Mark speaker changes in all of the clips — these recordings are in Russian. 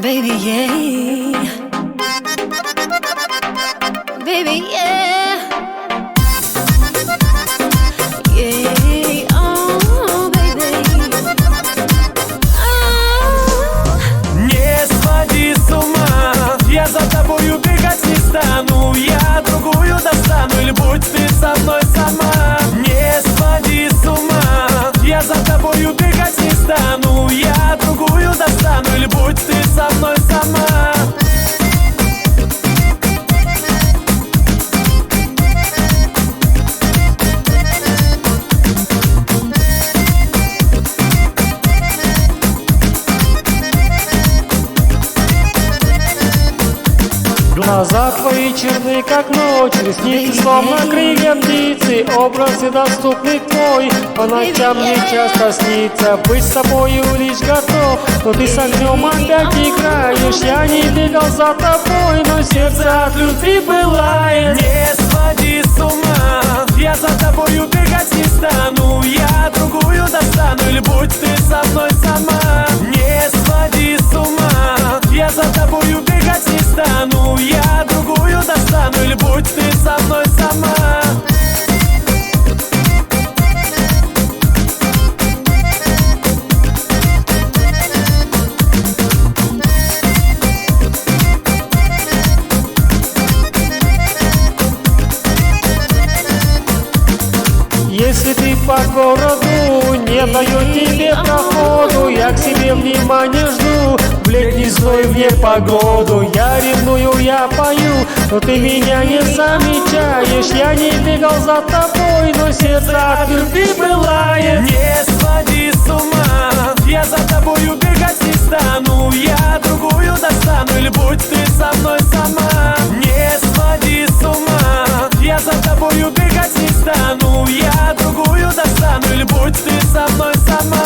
Speaker 1: Baby, yeah. Baby, yeah. Yeah, oh, baby. Oh.
Speaker 2: Не своди с ума, я за тобою бегать не стану. Я другую достану, или будь ты со мной сама. Не своди с ума, я за тобою бегать не стану. Я другую достану, или будь ты со мной сама.
Speaker 3: Глаза твои черны, как ночь, ресницы словно крылья птицы, образ недоступный твой, по ночам мне часто снится. Быть с тобою лишь готов, но ты с огнем опять играешь. Я не бегал за тобой, но сердце от любви пылает.
Speaker 2: Не своди с ума, я за тобою бегать не стану. Я другую достану, или будь ты со мной сама. Не своди с ума, я за тобою бегать не стану. Я другую достану, или будь ты со мной сама.
Speaker 3: Если ты по городу не даю тебе проходу, я к себе внимания жду, в летний зной в непогоду. Я ревную, я пою, но ты меня не замечаешь. Я не бегал за тобой, но сердце от любви пылает.
Speaker 2: Не своди с ума, я за тобою бегать не стану. Я другую достану, или будь ты со мной сама. Не своди с ума, я за тобою бегать не стану. Я другую достану, или будь ты со мной сама.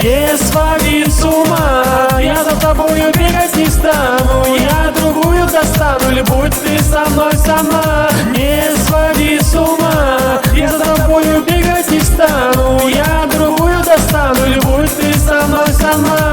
Speaker 3: Не своди с ума, я за тобою бегать не стану. Я другую достану, или будь ты со мной сама. Не своди с ума, я за тобою бегать не стану. Я другую достану, или будь ты со мной сама.